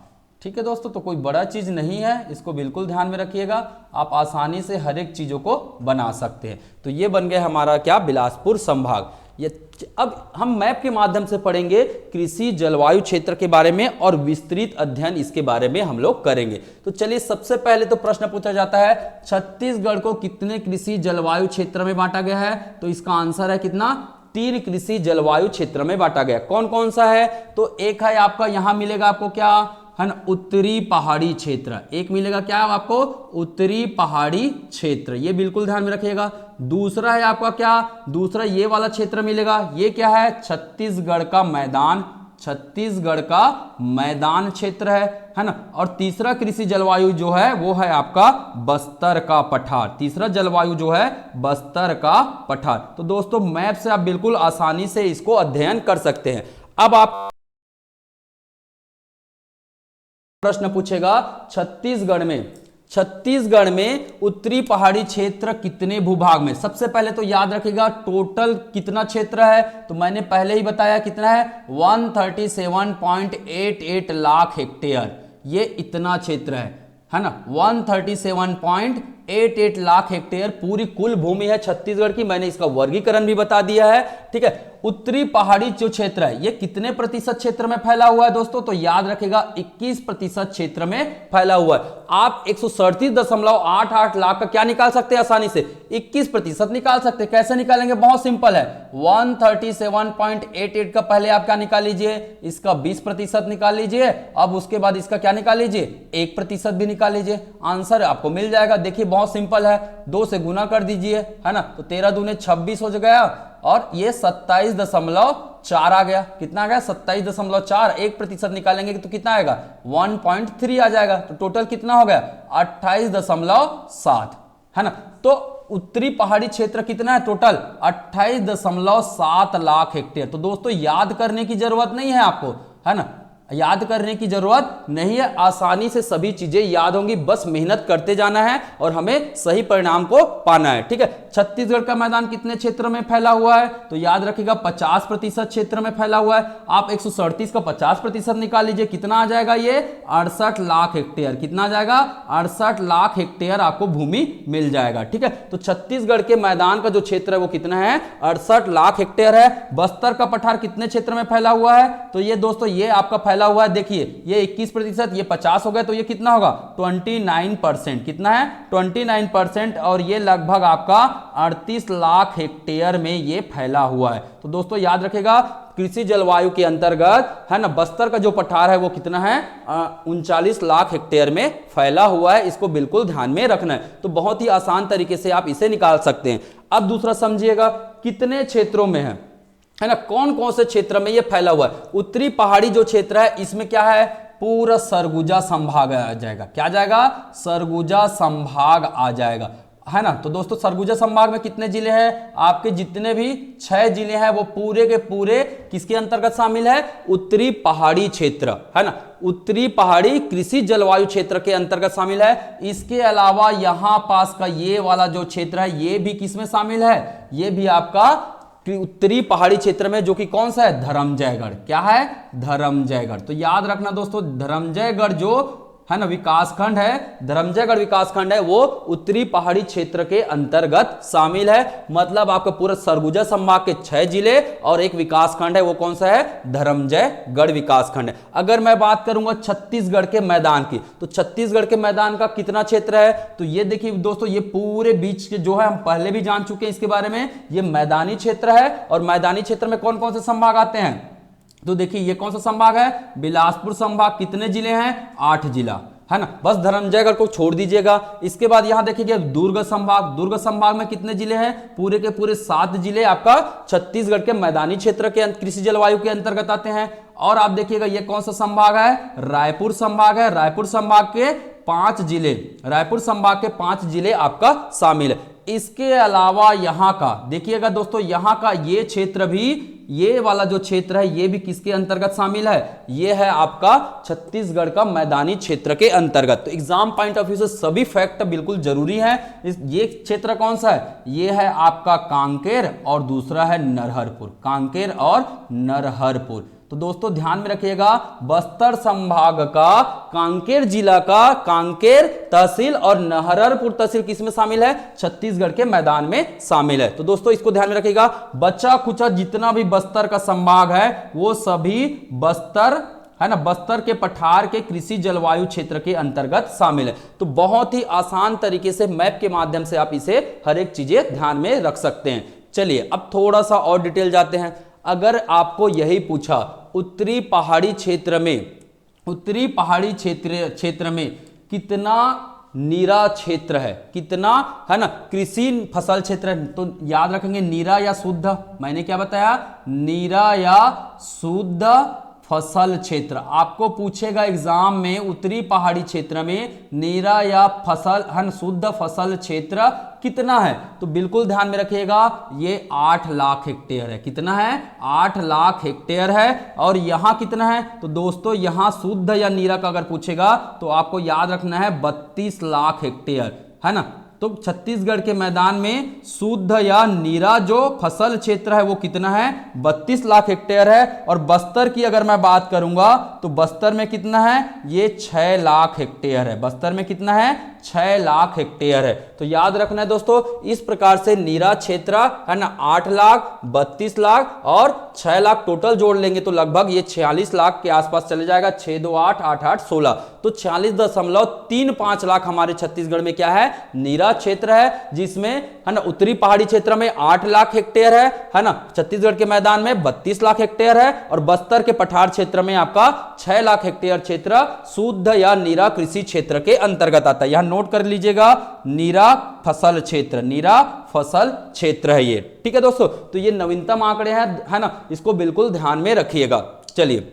Speaker 1: ठीक है दोस्तों, तो कोई बड़ा चीज नहीं है, इसको बिल्कुल ध्यान में रखिएगा। आप आसानी से हर एक चीजों को बना सकते हैं। तो ये बन गया हमारा क्या, बिलासपुर संभाग। ये अब हम मैप के माध्यम से पढ़ेंगे कृषि जलवायु क्षेत्र के बारे में और विस्तृत अध्ययन इसके बारे में हम लोग करेंगे। तो चलिए सबसे पहले तो प्रश्न पूछा जाता है, छत्तीसगढ़ को कितने कृषि जलवायु क्षेत्र में बांटा गया है। तो इसका आंसर है कितना, 3 कृषि जलवायु क्षेत्र में बांटा गया। कौन कौन सा है, तो एक है आपका, यहां मिलेगा आपको क्या है ना, उत्तरी पहाड़ी क्षेत्र। एक मिलेगा क्या आपको, उत्तरी पहाड़ी क्षेत्र, ये बिल्कुल ध्यान में रखिएगा। दूसरा है आपका क्या, दूसरा ये वाला क्षेत्र मिलेगा, ये क्या है, छत्तीसगढ़ का मैदान, छत्तीसगढ़ का मैदान क्षेत्र है ना। और तीसरा कृषि जलवायु जो है वो है आपका बस्तर का पठार, तीसरा जलवायु जो है बस्तर का पठार। तो दोस्तों मैप से आप बिल्कुल आसानी से इसको अध्ययन कर सकते हैं। अब आप प्रश्न पूछेगा, छत्तीसगढ़ में उत्तरी पहाड़ी क्षेत्र कितने भूभाग में। सबसे पहले तो याद रखिएगा टोटल कितना क्षेत्र है, तो मैंने पहले ही बताया कितना है, 137.88 लाख हेक्टेयर, ये इतना क्षेत्र है ना, 137.88 लाख हेक्टेयर पूरी कुल भूमि है छत्तीसगढ़ की। मैंने इसका वर्गीकरण भी बता दिया है। ठीक है, उत्तरी पहाड़ी जो क्षेत्र है ये कितने प्रतिशत क्षेत्र में फैला हुआ है दोस्तों, तो याद रखेगा 21% क्षेत्र में फैला हुआ है। आप 137.88 लाख का क्या निकाल सकते हैं आसानी से, 21% निकाल सकते हैं। कैसे निकालेंगे, बहुत सिंपल है, 137.88 का पहले आप क्या निकाल लीजिए, इसका 20% निकाल लीजिए। अब उसके बाद इसका क्या निकाल लीजिए, 1% भी निकाल लीजिए, आंसर आपको मिल जाएगा। देखिए बहुत सिंपल है, 2 से गुना कर दीजिए, है ना, तो 13 दूने 26 हो गया और ये 27.4 आ गया। कितना आ गया, 27.4, 1% निकालेंगे तो कितना आएगा, 1.3 आ जाएगा। तो टोटल कितना हो गया, 28.7, है ना। तो उत्तरी पहाड़ी क्षेत्र कितना है, टोटल 28.7 लाख हेक्टेयर। तो दोस्तों याद करने की जरूरत नहीं है आपको, है ना, याद करने की जरूरत नहीं है, आसानी से सभी चीजें याद होंगी, बस मेहनत करते जाना है और हमें सही परिणाम को पाना है। ठीक है, छत्तीसगढ़ का मैदान कितने क्षेत्र में फैला हुआ है? तो याद रखिएगा 50% क्षेत्र में फैला हुआ है। आप 137 का 50% निकाल लीजिए, कितना आ जाएगा? ये 68 लाख हेक्टेयर। कितना आ जाएगा? 68 लाख हेक्टेयर आपको भूमि मिल जाएगा। ठीक है, तो छत्तीसगढ़ के मैदान का जो क्षेत्र है वो कितना है? 68 लाख हेक्टेयर है। बस्तर का पठार कितने क्षेत्र में फैला हुआ है? तो ये दोस्तों ये आपका फैला हुआ है, देखिए ये 21%, ये 50 हो गया, तो ये कितना होगा? 29%। कितना है? 29%। और ये लगभग आपका 38 लाख हेक्टेयर में ये फैला हुआ है। तो दोस्तों याद रखेगा कृषि जलवायु के अंतर्गत है ना, बस्तर का जो पठार है वो कितना है? 39 लाख हेक्टेयर में फैला हुआ है। इसको बिल्कुल ध्यान में रखना है। तो बहुत ही आसान तरीके से आप इसे निकाल सकते हैं। अब दूसरा समझिएगा, कितने क्षेत्रों में है ना, कौन कौन से क्षेत्र में ये फैला हुआ है? उत्तरी पहाड़ी जो क्षेत्र है इसमें क्या है? पूरा सरगुजा संभाग आ जाएगा। क्या जाएगा? सरगुजा संभाग आ जाएगा, है ना। तो दोस्तों सरगुजा संभाग में कितने जिले हैं? आपके जितने भी 6 जिले हैं वो पूरे के पूरे किसके अंतर्गत शामिल है? उत्तरी पहाड़ी क्षेत्र, है ना, उत्तरी पहाड़ी कृषि जलवायु क्षेत्र के अंतर्गत शामिल है। इसके अलावा यहां पास का ये वाला जो क्षेत्र है ये भी किसमें शामिल है? ये भी आपका उत्तरी पहाड़ी क्षेत्र में, जो कि कौन सा है? धरमजयगढ़। क्या है? धरमजयगढ़। तो याद रखना दोस्तों, धरमजयगढ़ जो है ना विकासखंड है, धरमजयगढ़ विकासखंड है, वो उत्तरी पहाड़ी क्षेत्र के अंतर्गत शामिल है। मतलब आपका पूरा सरगुजा संभाग के 6 जिले और एक विकासखंड है, वो कौन सा है? धरमजयगढ़ विकासखंड है। अगर मैं बात करूंगा छत्तीसगढ़ के मैदान की, तो छत्तीसगढ़ के मैदान का कितना क्षेत्र है? तो ये देखिए दोस्तों, ये पूरे बीच के जो है हम पहले भी जान चुके हैं इसके बारे में, ये मैदानी क्षेत्र है। और मैदानी क्षेत्र में कौन कौन से संभाग आते हैं? तो देखिए ये कौन सा संभाग है? बिलासपुर संभाग। कितने जिले हैं? 8 जिला, है ना। बस धरमजयगढ़ को छोड़ दीजिएगा। इसके बाद यहां देखिए दुर्ग संभाग। दुर्ग संभाग में कितने जिले हैं? पूरे के पूरे 7 जिले आपका छत्तीसगढ़ के मैदानी क्षेत्र के कृषि जलवायु के अंतर्गत आते हैं। और आप देखिएगा ये कौन सा संभाग है? रायपुर संभाग है। रायपुर संभाग के 5 जिले, रायपुर संभाग के 5 जिले आपका शामिल है। इसके अलावा यहां का देखिएगा दोस्तों, यहां का ये क्षेत्र भी, ये वाला जो क्षेत्र है ये भी किसके अंतर्गत शामिल है? ये है आपका छत्तीसगढ़ का मैदानी क्षेत्र के अंतर्गत। तो एग्जाम पॉइंट ऑफ व्यू से सभी फैक्ट बिल्कुल जरूरी है। ये क्षेत्र कौन सा है? ये है आपका कांकेर और दूसरा है नरहरपुर। कांकेर और नरहरपुर। तो दोस्तों ध्यान में रखिएगा, बस्तर संभाग का कांकेर जिला का कांकेर तहसील और नरहरपुर तहसील किसमें शामिल है? छत्तीसगढ़ के मैदान में शामिल है। तो दोस्तों इसको ध्यान में रखिएगा, बचा खुचा जितना भी बस्तर का संभाग है वो सभी बस्तर, है ना, बस्तर के पठार के कृषि जलवायु क्षेत्र के अंतर्गत शामिल है। तो बहुत ही आसान तरीके से मैप के माध्यम से आप इसे हर एक चीजें ध्यान में रख सकते हैं। चलिए अब थोड़ा सा और डिटेल जाते हैं। अगर आपको यही पूछा उत्तरी पहाड़ी क्षेत्र में, उत्तरी पहाड़ी क्षेत्र में कितना नीरा क्षेत्र है, कितना, है ना, कृषि फसल क्षेत्र है, तो याद रखेंगे नीरा या शुद्ध। मैंने क्या बताया? नीरा या शुद्ध फसल क्षेत्र। आपको पूछेगा एग्जाम में उत्तरी पहाड़ी क्षेत्र में नीरा या फसल, है ना, शुद्ध फसल क्षेत्र कितना है? तो बिल्कुल ध्यान में रखिएगा, ये 8 लाख हेक्टेयर है। कितना है? 8 लाख हेक्टेयर है। और यहां कितना है? तो दोस्तों यहां शुद्ध या नीरा का अगर पूछेगा तो आपको याद रखना है 32 लाख हेक्टेयर, है ना। तो छत्तीसगढ़ के मैदान में शुद्ध या नीरा जो फसल क्षेत्र है वो कितना है? 32 लाख हेक्टेयर है। और बस्तर की अगर मैं बात करूंगा तो बस्तर में कितना है? ये 6 लाख हेक्टेयर है। बस्तर में कितना है? 6 लाख हेक्टेयर है। तो याद रखना है दोस्तों, इस प्रकार से नीरा क्षेत्र है ना 8 लाख, 32 लाख और 6 लाख टोटल जोड़ लेंगे तो लगभग ये 46 लाख के आसपास चले जाएगा। 6 2 8 8 8 16, तो 46.35 लाख हमारे छत्तीसगढ़ में क्या है? नीरा क्षेत्र है, जिसमें है ना उत्तरी पहाड़ी क्षेत्र में 8 लाख हेक्टेयर है ना, छत्तीसगढ़ के मैदान में 32 लाख हेक्टेयर है और बस्तर के पठार क्षेत्र में आपका 6 लाख हेक्टेयर क्षेत्र शुद्ध या नीरा कृषि क्षेत्र के अंतर्गत आता है। यहां नोट कर लीजिएगा, नीरा फसल क्षेत्र, नीरा फसल क्षेत्र है ये। ठीक है दोस्तों, तो ये नवीनतम आंकड़े हैं, है ना, इसको बिल्कुल ध्यान में रखिएगा। चलिए,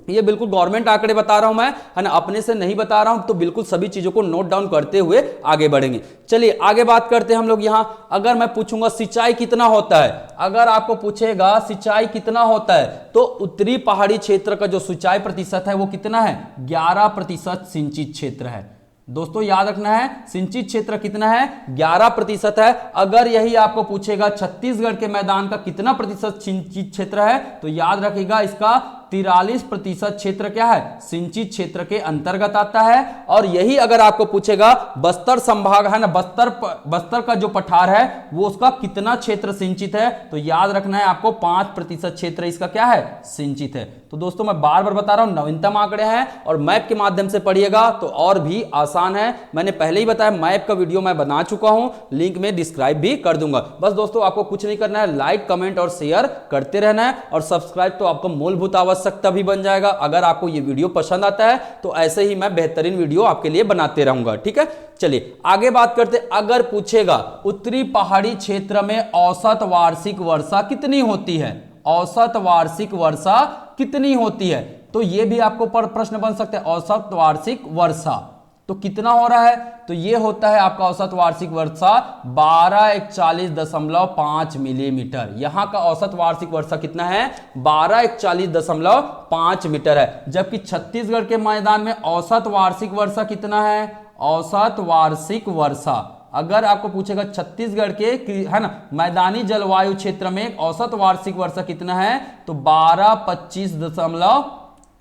Speaker 1: ये बिल्कुल गवर्नमेंट आंकड़े बता रहा हूं मैं, है ना, अपने से नहीं बता रहा हूं, तो बिल्कुल सभी चीजों को नोट डाउन करते हुए आगे बढ़ेंगे। चलिए आगे बात करते हैं हम लोग। यहां अगर मैं पूछूंगा सिंचाई कितना होता है, अगर आपको पूछेगा सिंचाई कितना होता है, तो उत्तरी पहाड़ी क्षेत्र का जो सिंचाई प्रतिशत है वो कितना है? 11% सिंचित क्षेत्र है। दोस्तों याद रखना है सिंचित क्षेत्र कितना है, 11% है। अगर यही आपको पूछेगा छत्तीसगढ़ के मैदान का कितना प्रतिशत सिंचित क्षेत्र है, तो याद रखिएगा इसका 43% क्षेत्र क्या है, सिंचित क्षेत्र के अंतर्गत आता है। और यही अगर आपको पूछेगा बस्तर संभाग है ना, बस्तर का जो पठार है वो उसका कितना क्षेत्र सिंचित है, तो याद रखना है आपको 5% क्षेत्र इसका क्या है, सिंचित है। तो दोस्तों मैं बार बार बता रहा हूं नवीनतम आंकड़े हैं और मैप के माध्यम से पढ़िएगा तो और भी आसान है। मैंने पहले ही बताया मैप का वीडियो मैं बना चुका हूं, लिंक में डिस्क्राइब भी कर दूंगा। बस दोस्तों आपको कुछ नहीं करना है, लाइक कमेंट और शेयर करते रहना है और सब्सक्राइब तो आपको मूलभूत आवश्यकता भी बन जाएगा। अगर आपको ये वीडियो पसंद आता है तो ऐसे ही मैं बेहतरीन वीडियो आपके लिए बनाते रहूंगा, ठीक है। चलिए आगे बात करते। अगर पूछेगा उत्तरी पहाड़ी क्षेत्र में औसत वार्षिक वर्षा कितनी होती है, औसत वार्षिक वर्षा कितनी होती है, तो यह भी आपको प्रश्न बन सकता है। औसत वार्षिक वर्षा तो कितना हो रहा है, तो यह होता है आपका औसत वार्षिक वर्षा 1241.5 मिलीमीटर। यहां का औसत वार्षिक वर्षा कितना है, 1241.5 मीटर है। जबकि छत्तीसगढ़ के मैदान में औसत वार्षिक वर्षा कितना है, औसत वार्षिक वर्षा अगर आपको पूछेगा छत्तीसगढ़ के है ना मैदानी जलवायु क्षेत्र में औसत वार्षिक वर्षा कितना है, तो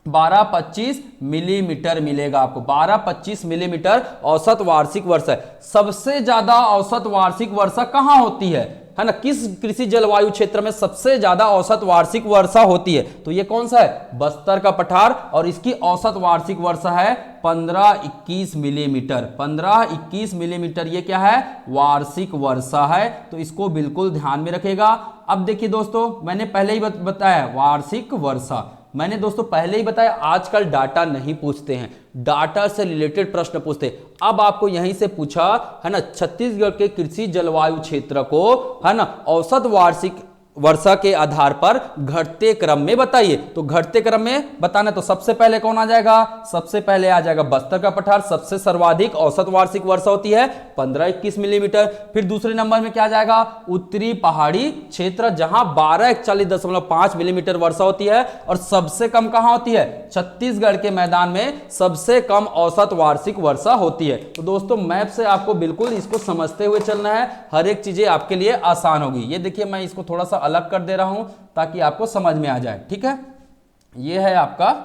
Speaker 1: 1225 मिलीमीटर मिलेगा आपको। 1225 मिलीमीटर औसत वार्षिक वर्षा है। सबसे ज्यादा औसत वार्षिक वर्षा कहां होती है ना, किस कृषि जलवायु क्षेत्र में सबसे ज्यादा औसत वार्षिक वर्षा होती है, तो ये कौन सा है, बस्तर का पठार। और इसकी औसत वार्षिक वर्षा है 15-21 मिलीमीटर। 15-21 मिलीमीटर ये क्या है, वार्षिक वर्षा है। तो इसको बिल्कुल ध्यान में रखेगा। अब देखिए दोस्तों मैंने पहले ही बताया वार्षिक वर्षा, मैंने दोस्तों पहले ही बताया आजकल डाटा नहीं पूछते हैं, डाटा से रिलेटेड प्रश्न पूछते हैं। अब आपको यहीं से पूछा है ना छत्तीसगढ़ के कृषि जलवायु क्षेत्र को है ना औसत वार्षिक वर्षा के आधार पर घटते क्रम में बताइए। तो घटते क्रम में बताना तो सबसे पहले कौन आ जाएगा, सबसे पहले आ जाएगा बस्तर का पठार। सबसे सर्वाधिक औसत वार्षिक वर्षा होती है 15-21 मिलीमीटर। फिर दूसरे नंबर में क्या आ जाएगा, उत्तरी पहाड़ी क्षेत्र जहां 1241.5 मिलीमीटर वर्षा होती है। और सबसे कम कहां होती है, छत्तीसगढ़ के मैदान में सबसे कम औसत वार्षिक वर्षा होती है। तो दोस्तों मैप से आपको बिल्कुल इसको समझते हुए चलना है, हर एक चीजें आपके लिए आसान होगी। ये देखिए मैं इसको थोड़ा सा अलग कर दे रहा हूं ताकि आपको समझ में आ जाए, ठीक है। ये है आपका,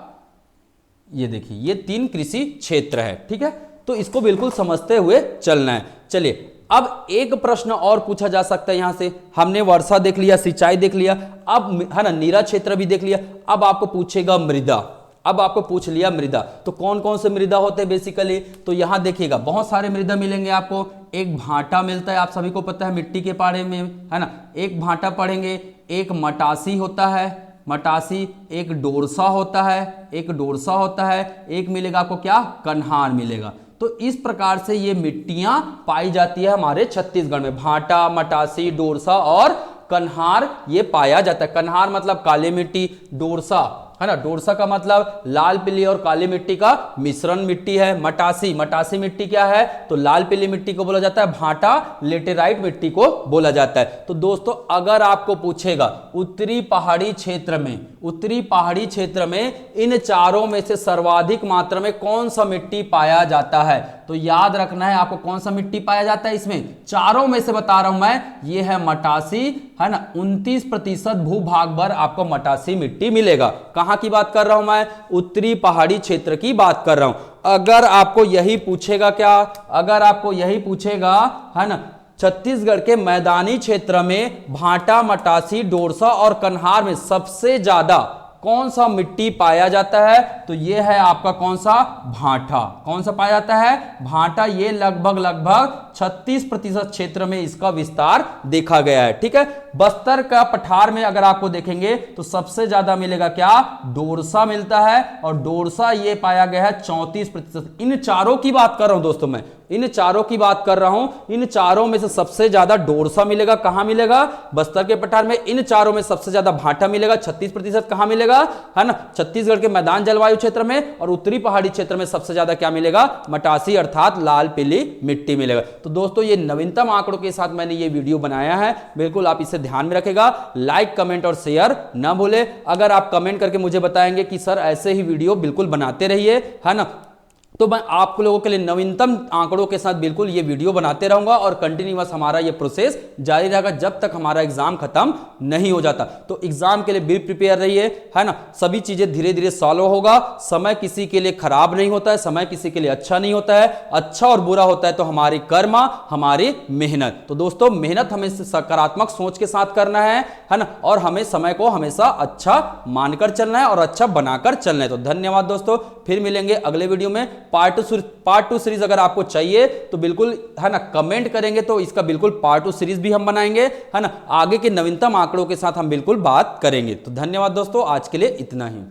Speaker 1: ये देखिए ये 3 कृषि क्षेत्र है, ठीक है। तो इसको बिल्कुल समझते हुए चलना है। चलिए अब एक प्रश्न और पूछा जा सकता है। यहां से हमने वर्षा देख लिया, सिंचाई देख लिया, अब है ना नीरा क्षेत्र भी देख लिया। अब आपको पूछेगा मृदा, अब आपको पूछ लिया मृदा, तो कौन कौन से मृदा होते हैं बेसिकली, तो यहां देखिएगा बहुत सारे मृदा मिलेंगे आपको। एक भाटा मिलता है, आप सभी को पता है मिट्टी के बारे में है ना, एक भाटा पढ़ेंगे। एक मटासी होता है, मटासी, एक डोरसा होता है, एक डोरसा होता है, एक मिलेगा आपको क्या, कन्हार मिलेगा। तो इस प्रकार से ये मिट्टियां पाई जाती है हमारे छत्तीसगढ़ में। भाटा, मटासी, डोरसा और कन्हार ये पाया जाता है। कन्हार मतलब काली मिट्टी, डोरसा है ना, डोरसा का मतलब लाल पीली और काली मिट्टी का मिश्रण मिट्टी है। मटासी, मटासी मिट्टी क्या है, तो लाल पीली मिट्टी को बोला जाता है। भाटा लेटेराइट मिट्टी को बोला जाता है। तो दोस्तों अगर आपको पूछेगा उत्तरी पहाड़ी क्षेत्र में, उत्तरी पहाड़ी क्षेत्र में इन चारों में से सर्वाधिक मात्रा में कौन सा मिट्टी पाया जाता है, तो याद रखना है आपको कौन सा मिट्टी पाया जाता है इसमें, चारों में से बता रहा हूं मैं, ये है मटासी है ना। 29% भूभाग भर आपको मटासी मिट्टी मिलेगा। कहां की बात कर रहा हूं मैं, उत्तरी पहाड़ी क्षेत्र की बात कर रहा हूं। अगर आपको यही पूछेगा क्या, अगर आपको यही पूछेगा है ना छत्तीसगढ़ के मैदानी क्षेत्र में भाटा, मटासी, डोरसा और कन्हार में सबसे ज्यादा कौन सा मिट्टी पाया जाता है, तो यह है आपका कौन सा, भाटा। कौन सा पाया जाता है, भाटा। ये लगभग 36% क्षेत्र में इसका विस्तार देखा गया है, ठीक है। बस्तर का पठार में अगर आपको देखेंगे तो सबसे ज्यादा मिलेगा क्या, डोरसा मिलता है। और डोरसा ये पाया गया है 34%। इन चारों की बात कर रहा हूं दोस्तों, मैं इन चारों की बात कर रहा हूं। इन चारों में से सबसे ज्यादा डोरसा मिलेगा। कहां मिलेगा, बस्तर के पठार में। इन चारों में सबसे ज्यादा भाटा मिलेगा 36%। कहां मिलेगा, है ना, छत्तीसगढ़ के मैदान जलवायु क्षेत्र में। और उत्तरी पहाड़ी क्षेत्र में सबसे ज्यादा क्या मिलेगा, मटासी अर्थात लाल पीली मिट्टी मिलेगा। तो दोस्तों ये नवीनतम आंकड़ों के साथ मैंने ये वीडियो बनाया है, बिल्कुल आप इसे ध्यान में रखेगा। लाइक कमेंट और शेयर ना भूले। अगर आप कमेंट करके मुझे बताएंगे कि सर ऐसे ही वीडियो बिल्कुल बनाते रहिए, है ना, तो मैं आप लोगों के लिए नवीनतम आंकड़ों के साथ बिल्कुल ये वीडियो बनाते रहूंगा और कंटिन्यूअस हमारा ये प्रोसेस जारी रहेगा जब तक हमारा एग्जाम खत्म नहीं हो जाता। तो एग्जाम के लिए भी प्रिपेयर रहिए, है ना। सभी चीजें धीरे धीरे सॉल्व होगा। समय किसी के लिए खराब नहीं होता है, समय किसी के लिए अच्छा नहीं होता है। अच्छा और बुरा होता है तो हमारी कर्म, हमारी मेहनत। तो दोस्तों मेहनत हमें सकारात्मक सोच के साथ करना है ना, और हमें समय को हमेशा अच्छा मानकर चलना है और अच्छा बनाकर चलना है। तो धन्यवाद दोस्तों, फिर मिलेंगे अगले वीडियो में। पार्ट टू सीरीज अगर आपको चाहिए तो बिल्कुल, है ना, कमेंट करेंगे तो इसका बिल्कुल पार्ट टू सीरीज भी हम बनाएंगे, है ना। आगे के नवीनतम आंकड़ों के साथ हम बिल्कुल बात करेंगे। तो धन्यवाद दोस्तों, आज के लिए इतना ही।